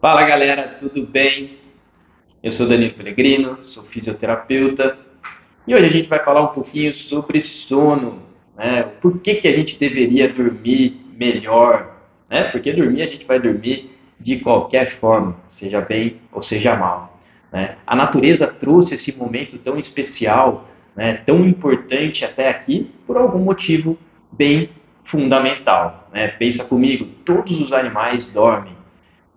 Fala galera, tudo bem? Eu sou Danilo Pellegrino, sou fisioterapeuta e hoje a gente vai falar um pouquinho sobre sono, né? Por que a gente deveria dormir melhor, né? Porque dormir a gente vai dormir de qualquer forma, seja bem ou seja mal, né? A natureza trouxe esse momento tão especial, né? Tão importante até aqui por algum motivo bem fundamental, né? Pensa comigo, todos os animais dormem.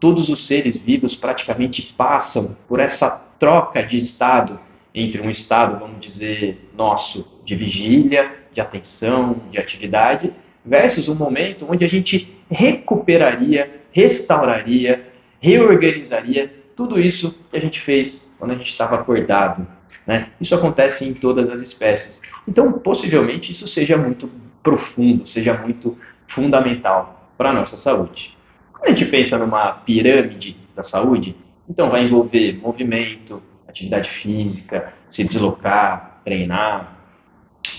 Todos os seres vivos praticamente passam por essa troca de estado entre um estado, vamos dizer, nosso de vigília, de atenção, de atividade, versus um momento onde a gente recuperaria, restauraria, reorganizaria tudo isso que a gente fez quando a gente estava acordado, né? Isso acontece em todas as espécies. Então, possivelmente, isso seja muito profundo, seja muito fundamental para a nossa saúde. Quando a gente pensa numa pirâmide da saúde, então vai envolver movimento, atividade física, se deslocar, treinar,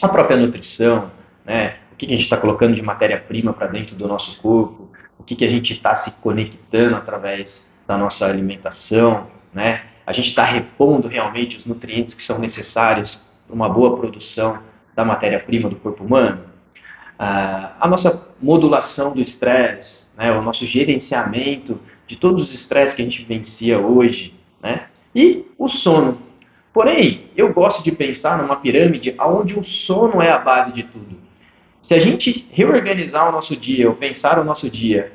a própria nutrição, né? O que a gente está colocando de matéria-prima para dentro do nosso corpo, o que a gente está se conectando através da nossa alimentação, né? A gente está repondo realmente os nutrientes que são necessários para uma boa produção da matéria-prima do corpo humano. A nossa modulação do estresse, né, o nosso gerenciamento de todos os estresses que a gente vivencia hoje, né, e o sono. Porém, eu gosto de pensar numa pirâmide onde o sono é a base de tudo. Se a gente reorganizar o nosso dia, ou pensar o nosso dia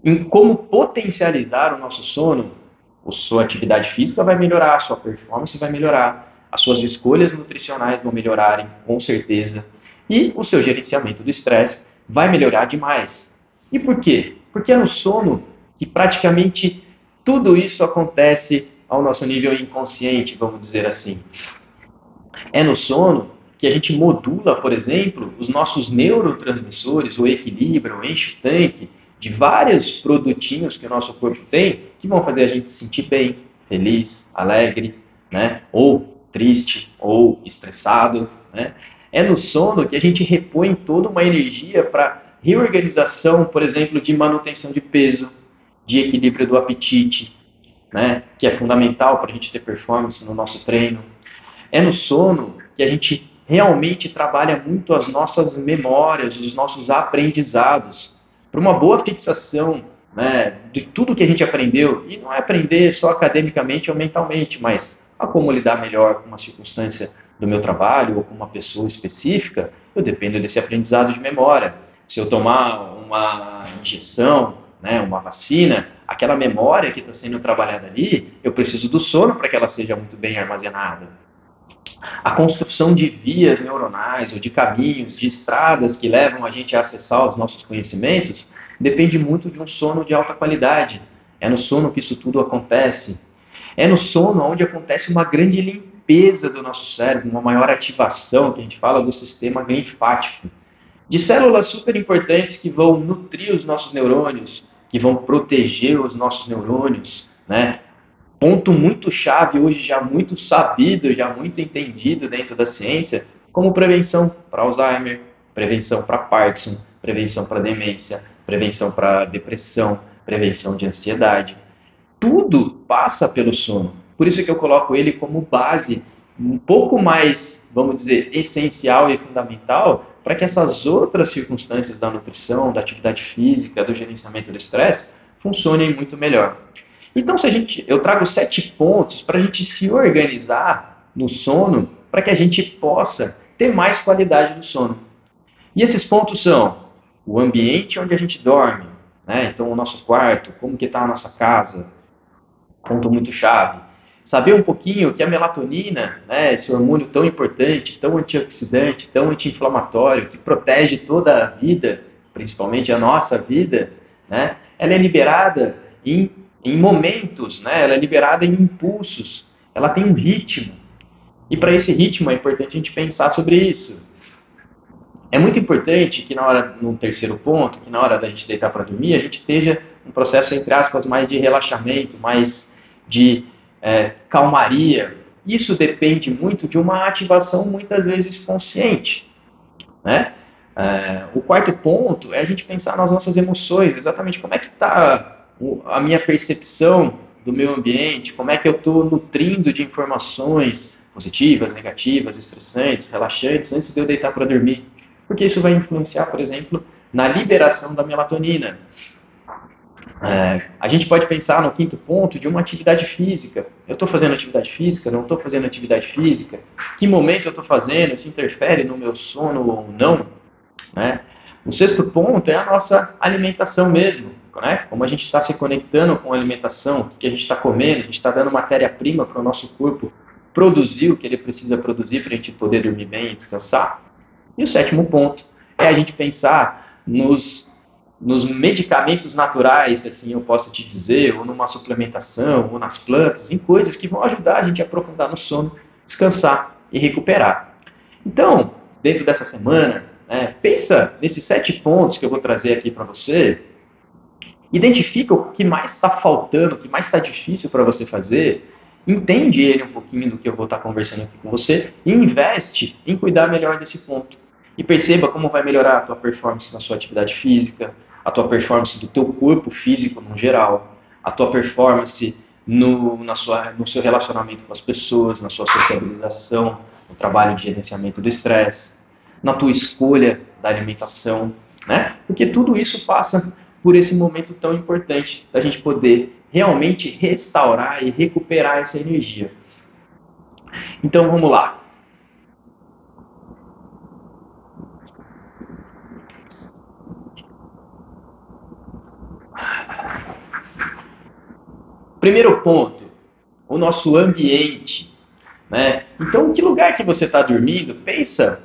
em como potencializar o nosso sono, a sua atividade física vai melhorar, a sua performance vai melhorar, as suas escolhas nutricionais vão melhorarem, com certeza, e o seu gerenciamento do estresse vai melhorar demais. E por quê? Porque é no sono que praticamente tudo isso acontece ao nosso nível inconsciente, vamos dizer assim. É no sono que a gente modula, por exemplo, os nossos neurotransmissores, o equilíbrio, o enche o tanque de vários produtinhos que o nosso corpo tem, que vão fazer a gente se sentir bem, feliz, alegre, né? Ou triste, ou estressado, né? É no sono que a gente repõe toda uma energia para reorganização, por exemplo, de manutenção de peso, de equilíbrio do apetite, né? Que é fundamental para a gente ter performance no nosso treino. É no sono que a gente realmente trabalha muito as nossas memórias, os nossos aprendizados, para uma boa fixação, né, de tudo que a gente aprendeu. E não é aprender só academicamente ou mentalmente, mas a como lidar melhor com uma circunstância do meu trabalho ou com uma pessoa específica, eu dependo desse aprendizado de memória. Se eu tomar uma injeção, né, uma vacina, aquela memória que está sendo trabalhada ali, eu preciso do sono para que ela seja muito bem armazenada. A construção de vias neuronais ou de caminhos, de estradas que levam a gente a acessar os nossos conhecimentos, depende muito de um sono de alta qualidade. É no sono que isso tudo acontece. É no sono onde acontece uma grande limpeza do nosso cérebro, uma maior ativação, que a gente fala do sistema linfático, de células super importantes que vão nutrir os nossos neurônios, que vão proteger os nossos neurônios, né? Ponto muito chave hoje, já muito sabido, já muito entendido dentro da ciência, como prevenção para Alzheimer, prevenção para Parkinson, prevenção para demência, prevenção para depressão, prevenção de ansiedade. Tudo passa pelo sono. Por isso que eu coloco ele como base um pouco mais, vamos dizer, essencial e fundamental para que essas outras circunstâncias da nutrição, da atividade física, do gerenciamento do estresse funcionem muito melhor. Então, eu trago 7 pontos para a gente se organizar no sono, para que a gente possa ter mais qualidade do sono. E esses pontos são o ambiente onde a gente dorme, né? Então, o nosso quarto, como que está a nossa casa, ponto muito chave. Saber um pouquinho que a melatonina, né, esse hormônio tão importante, tão antioxidante, tão anti-inflamatório, que protege toda a vida, principalmente a nossa vida, né, ela é liberada em momentos, né, ela é liberada em impulsos, ela tem um ritmo. E para esse ritmo é importante a gente pensar sobre isso. É muito importante que na hora, no terceiro ponto, que na hora da gente deitar para dormir, a gente esteja um processo, entre aspas, mais de relaxamento, mais de calmaria. Isso depende muito de uma ativação, muitas vezes, consciente, né? O quarto ponto é a gente pensar nas nossas emoções, exatamente como é que está a minha percepção do meu ambiente, como é que eu estou nutrindo de informações positivas, negativas, estressantes, relaxantes, antes de eu deitar para dormir. Porque isso vai influenciar, por exemplo, na liberação da melatonina. A gente pode pensar no quinto ponto de uma atividade física. Eu estou fazendo atividade física? Não estou fazendo atividade física? Que momento eu estou fazendo? Isso interfere no meu sono ou não? Né? O sexto ponto é a nossa alimentação mesmo. Né? Como a gente está se conectando com a alimentação, o que a gente está comendo, a gente está dando matéria-prima para o nosso corpo produzir o que ele precisa produzir para a gente poder dormir bem e descansar. E o sétimo ponto é a gente pensar nos medicamentos naturais, assim eu posso te dizer, ou numa suplementação, ou nas plantas, em coisas que vão ajudar a gente a aprofundar no sono, descansar e recuperar. Então, dentro dessa semana, pensa nesses 7 pontos que eu vou trazer aqui para você, identifica o que mais está faltando, o que mais está difícil para você fazer, entende ele um pouquinho do que eu vou estar conversando aqui com você e investe em cuidar melhor desse ponto. E perceba como vai melhorar a tua performance na sua atividade física, a tua performance do teu corpo físico no geral, a tua performance no seu relacionamento com as pessoas, na sua sociabilização, no trabalho de gerenciamento do estresse, na tua escolha da alimentação, né? Porque tudo isso passa por esse momento tão importante da gente poder realmente restaurar e recuperar essa energia. Então vamos lá. Primeiro ponto, o nosso ambiente. Né? Então, que lugar que você está dormindo, pensa,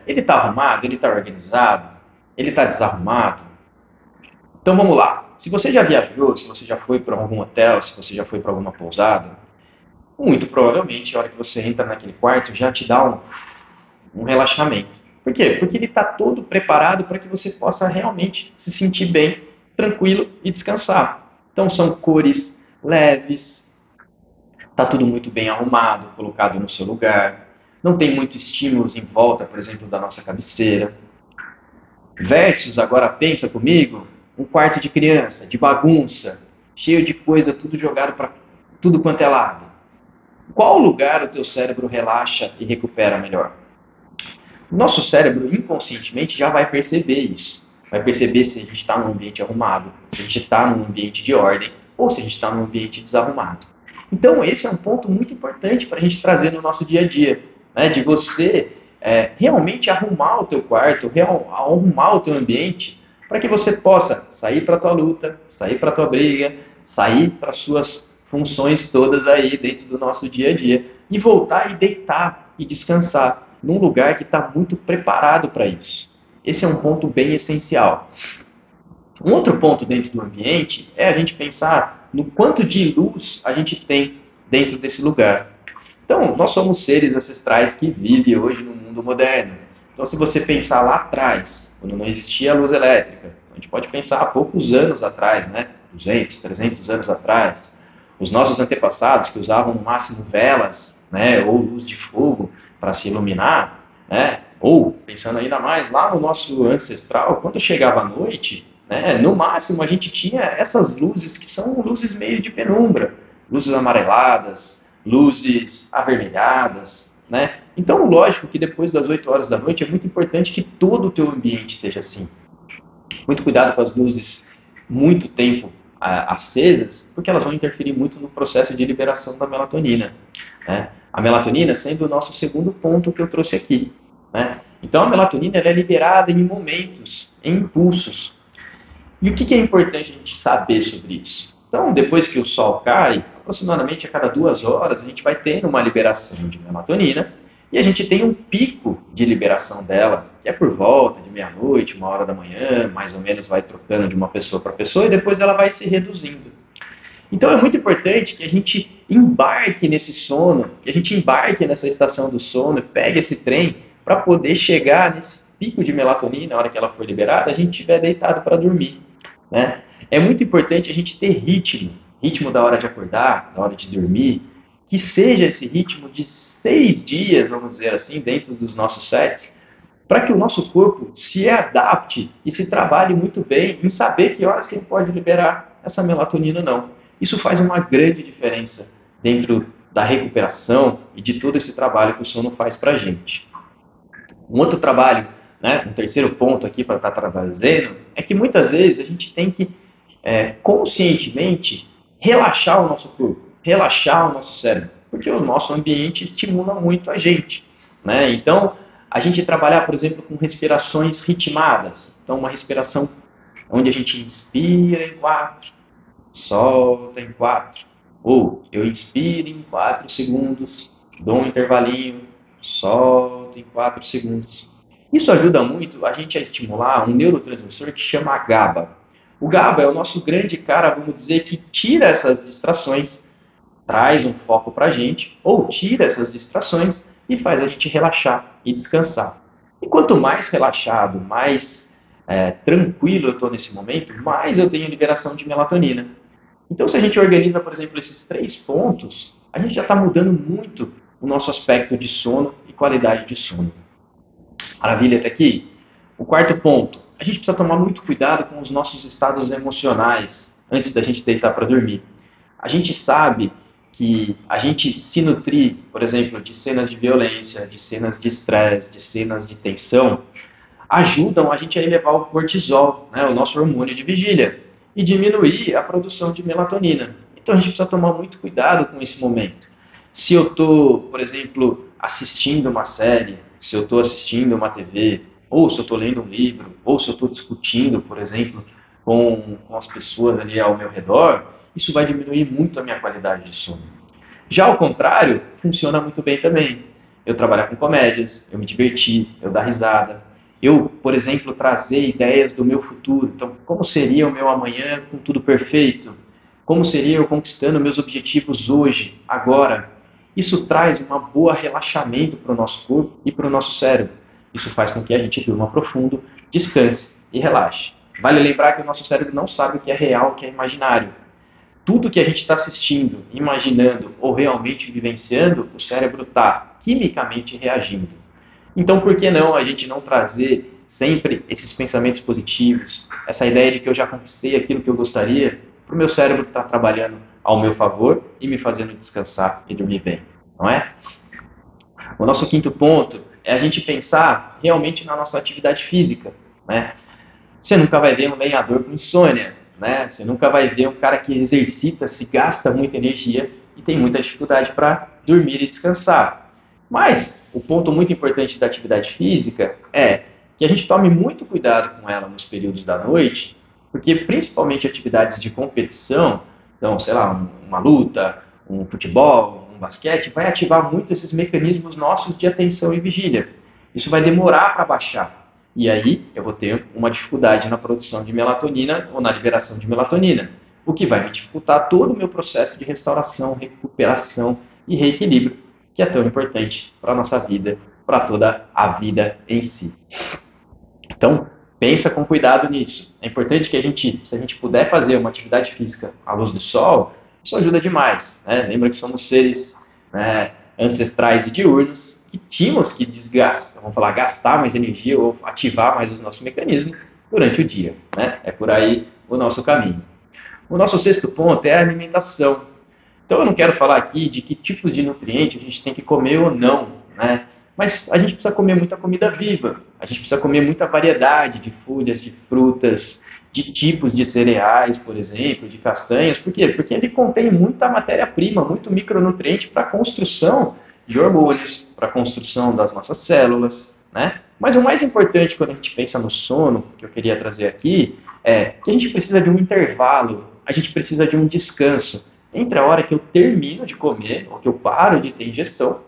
ele está arrumado, ele está organizado, ele está desarrumado? Então vamos lá. Se você já viajou, se você já foi para algum hotel, se você já foi para alguma pousada, muito provavelmente a hora que você entra naquele quarto já te dá um relaxamento. Por quê? Porque ele está todo preparado para que você possa realmente se sentir bem, tranquilo e descansar. Então são cores leves, está tudo muito bem arrumado, colocado no seu lugar, não tem muitos estímulos em volta, por exemplo, da nossa cabeceira. Versus, agora pensa comigo, um quarto de criança, de bagunça, cheio de coisa, tudo jogado para tudo quanto é lado. Qual lugar o teu cérebro relaxa e recupera melhor? O nosso cérebro inconscientemente já vai perceber isso. Vai perceber se a gente está num ambiente arrumado, se a gente está num ambiente de ordem ou se a gente está num ambiente desarrumado. Então esse é um ponto muito importante para a gente trazer no nosso dia a dia, né? De você realmente arrumar o teu quarto, arrumar o teu ambiente, para que você possa sair para a tua luta, sair para a tua briga, sair para as suas funções todas aí dentro do nosso dia a dia e voltar e deitar e descansar num lugar que está muito preparado para isso. Esse é um ponto bem essencial. Um outro ponto dentro do ambiente é a gente pensar no quanto de luz a gente tem dentro desse lugar. Então, nós somos seres ancestrais que vivem hoje no mundo moderno. Então, se você pensar lá atrás, quando não existia a luz elétrica, a gente pode pensar há poucos anos atrás, né? 200, 300 anos atrás, os nossos antepassados que usavam no máximo velas, né? Ou luz de fogo para se iluminar, né? Ou, pensando ainda mais, lá no nosso ancestral, quando chegava a noite, né? No máximo a gente tinha essas luzes que são luzes meio de penumbra, luzes amareladas, luzes avermelhadas, né? Então, lógico que depois das 8 horas da noite é muito importante que todo o teu ambiente esteja assim. Muito cuidado com as luzes muito tempo acesas, porque elas vão interferir muito no processo de liberação da melatonina. Né? A melatonina sendo o nosso segundo ponto que eu trouxe aqui. Né? Então, a melatonina ela é liberada em momentos, em impulsos. E o que é importante a gente saber sobre isso? Então, depois que o sol cai, aproximadamente a cada 2 horas, a gente vai tendo uma liberação de melatonina e a gente tem um pico de liberação dela, que é por volta de meia-noite, 1 hora da manhã, mais ou menos vai trocando de uma pessoa para pessoa e depois ela vai se reduzindo. Então é muito importante que a gente embarque nesse sono, que a gente embarque nessa estação do sono, pegue esse trem para poder chegar nesse pico de melatonina, na hora que ela for liberada, a gente estiver deitado para dormir. Né? É muito importante a gente ter ritmo da hora de acordar, da hora de dormir, que seja esse ritmo de 6 dias, vamos dizer assim, dentro dos nossos sets, para que o nosso corpo se adapte e se trabalhe muito bem em saber que horas que ele pode liberar essa melatonina não. Isso faz uma grande diferença dentro da recuperação e de todo esse trabalho que o sono faz para a gente. Um outro trabalho, né, um terceiro ponto aqui para estar trazendo, é que muitas vezes a gente tem que conscientemente relaxar o nosso corpo, relaxar o nosso cérebro, porque o nosso ambiente estimula muito a gente, né? Então, a gente trabalhar, por exemplo, com respirações ritmadas, então uma respiração onde a gente inspira em 4, solta em 4, ou eu inspiro em 4 segundos, dou um intervalinho, solto em 4 segundos. Isso ajuda muito a gente a estimular um neurotransmissor que chama GABA. O GABA é o nosso grande cara, vamos dizer, que tira essas distrações, traz um foco para a gente, ou tira essas distrações e faz a gente relaxar e descansar. E quanto mais relaxado, mais tranquilo eu estou nesse momento, mais eu tenho liberação de melatonina. Então, se a gente organiza, por exemplo, esses 3 pontos, a gente já está mudando muito o nosso aspecto de sono e qualidade de sono. Maravilha até aqui? O quarto ponto, a gente precisa tomar muito cuidado com os nossos estados emocionais antes da gente deitar para dormir. A gente sabe que a gente se nutrir, por exemplo, de cenas de violência, de cenas de estresse, de cenas de tensão, ajudam a gente a elevar o cortisol, né, o nosso hormônio de vigília, e diminuir a produção de melatonina. Então a gente precisa tomar muito cuidado com esse momento. Se eu estou, por exemplo, assistindo uma série, se eu estou assistindo uma TV, ou se eu estou lendo um livro, ou se eu estou discutindo, por exemplo, com as pessoas ali ao meu redor, isso vai diminuir muito a minha qualidade de sono. Já ao contrário, funciona muito bem também. Eu trabalhar com comédias, eu me divertir, eu dar risada. Eu, por exemplo, trazer ideias do meu futuro. Então, como seria o meu amanhã com tudo perfeito? Como seria eu conquistando meus objetivos hoje, agora? Isso traz um bom relaxamento para o nosso corpo e para o nosso cérebro. Isso faz com que a gente durma profundo, descanse e relaxe. Vale lembrar que o nosso cérebro não sabe o que é real, o que é imaginário. Tudo que a gente está assistindo, imaginando ou realmente vivenciando, o cérebro está quimicamente reagindo. Então, por que não a gente não trazer sempre esses pensamentos positivos, essa ideia de que eu já conquistei aquilo que eu gostaria, para o meu cérebro estar trabalhando ao meu favor e me fazendo descansar e dormir bem, não é? O nosso quinto ponto é a gente pensar realmente na nossa atividade física, né? Você nunca vai ver um lenhador com insônia, né? Você nunca vai ver um cara que exercita, se gasta muita energia e tem muita dificuldade para dormir e descansar. Mas o ponto muito importante da atividade física é que a gente tome muito cuidado com ela nos períodos da noite, porque principalmente atividades de competição, então, sei lá, uma luta, um futebol, um basquete, vai ativar muito esses mecanismos nossos de atenção e vigília. Isso vai demorar para baixar. E aí eu vou ter uma dificuldade na produção de melatonina ou na liberação de melatonina, o que vai me dificultar todo o meu processo de restauração, recuperação e reequilíbrio, que é tão importante para a nossa vida, para toda a vida em si. Então, pensa com cuidado nisso. É importante que se a gente puder fazer uma atividade física à luz do sol, isso ajuda demais, né? Lembra que somos seres, né, ancestrais e diurnos, que tínhamos que gastar mais energia ou ativar mais os nossos mecanismos durante o dia, né? É por aí o nosso caminho. O nosso sexto ponto é a alimentação. Então eu não quero falar aqui de que tipos de nutrientes a gente tem que comer ou não, né? Mas a gente precisa comer muita comida viva, a gente precisa comer muita variedade de folhas, de frutas, de tipos de cereais, por exemplo, de castanhas. Por quê? Porque ele contém muita matéria-prima, muito micronutriente para a construção de hormônios, para a construção das nossas células, né? Mas o mais importante quando a gente pensa no sono, que eu queria trazer aqui, é que a gente precisa de um intervalo, a gente precisa de um descanso entre a hora que eu termino de comer, ou que eu paro de ter ingestão,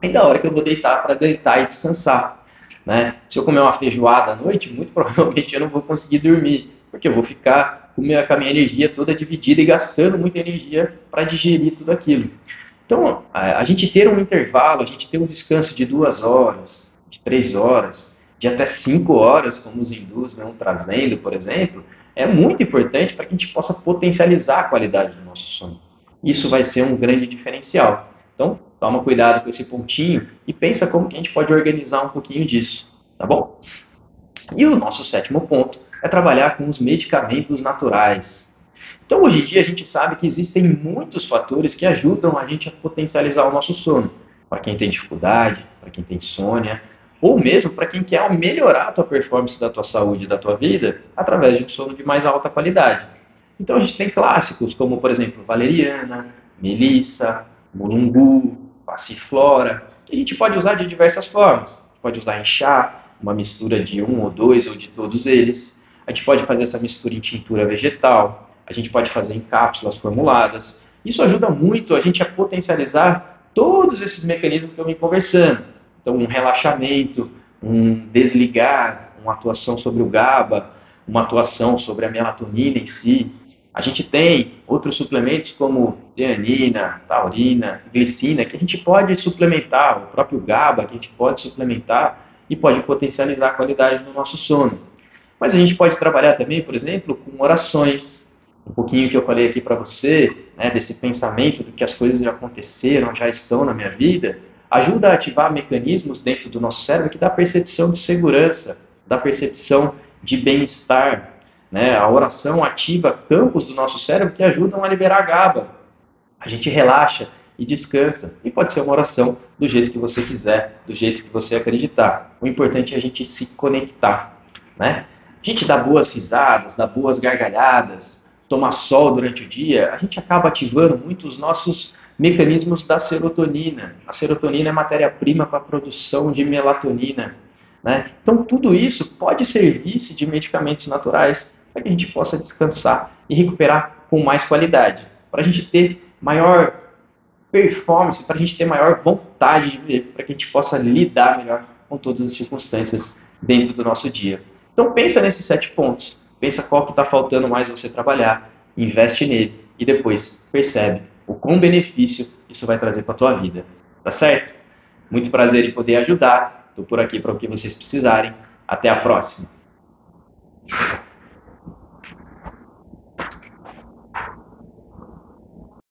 e da hora que eu vou deitar para deitar e descansar, né? Se eu comer uma feijoada à noite, muito provavelmente eu não vou conseguir dormir, porque eu vou ficar com a minha energia toda dividida e gastando muita energia para digerir tudo aquilo. Então, a gente ter um intervalo, a gente ter um descanso de 2 horas, de 3 horas, de até 5 horas, como os hindus vão trazendo, por exemplo, é muito importante para que a gente possa potencializar a qualidade do nosso sono. Isso vai ser um grande diferencial. Então, toma cuidado com esse pontinho e pensa como que a gente pode organizar um pouquinho disso, tá bom? E o nosso sétimo ponto é trabalhar com os medicamentos naturais. Então, hoje em dia, a gente sabe que existem muitos fatores que ajudam a gente a potencializar o nosso sono. Para quem tem dificuldade, para quem tem insônia, ou mesmo para quem quer melhorar a tua performance da tua saúde e da tua vida através de um sono de mais alta qualidade. Então, a gente tem clássicos como, por exemplo, valeriana, melissa, mulungu, passiflora, que a gente pode usar de diversas formas. Pode usar em chá, uma mistura de um ou dois ou de todos eles. A gente pode fazer essa mistura em tintura vegetal. A gente pode fazer em cápsulas formuladas. Isso ajuda muito a gente a potencializar todos esses mecanismos que eu vim conversando. Então, um relaxamento, um desligar, uma atuação sobre o GABA, uma atuação sobre a melatonina em si. A gente tem outros suplementos como teanina, taurina, glicina, que a gente pode suplementar, o próprio GABA, que a gente pode suplementar e pode potencializar a qualidade do nosso sono. Mas a gente pode trabalhar também, por exemplo, com orações. Um pouquinho que eu falei aqui para você, né, desse pensamento de que as coisas já aconteceram, já estão na minha vida, ajuda a ativar mecanismos dentro do nosso cérebro que dá percepção de segurança, dá percepção de bem-estar. Né? A oração ativa campos do nosso cérebro que ajudam a liberar GABA. A gente relaxa e descansa. E pode ser uma oração do jeito que você quiser, do jeito que você acreditar. O importante é a gente se conectar. Né? A gente dá boas risadas, dá boas gargalhadas, tomar sol durante o dia, a gente acaba ativando muito os nossos mecanismos da serotonina. A serotonina é matéria-prima para a produção de melatonina. Né? Então, tudo isso pode servir-se de medicamentos naturais para que a gente possa descansar e recuperar com mais qualidade, para a gente ter maior performance, para a gente ter maior vontade de viver, para que a gente possa lidar melhor com todas as circunstâncias dentro do nosso dia. Então, pensa nesses 7 pontos. Pensa qual que está faltando mais você trabalhar, investe nele e depois percebe o quão benefício isso vai trazer para a tua vida. Tá certo? Muito prazer em poder ajudar. Estou por aqui para o que vocês precisarem. Até a próxima.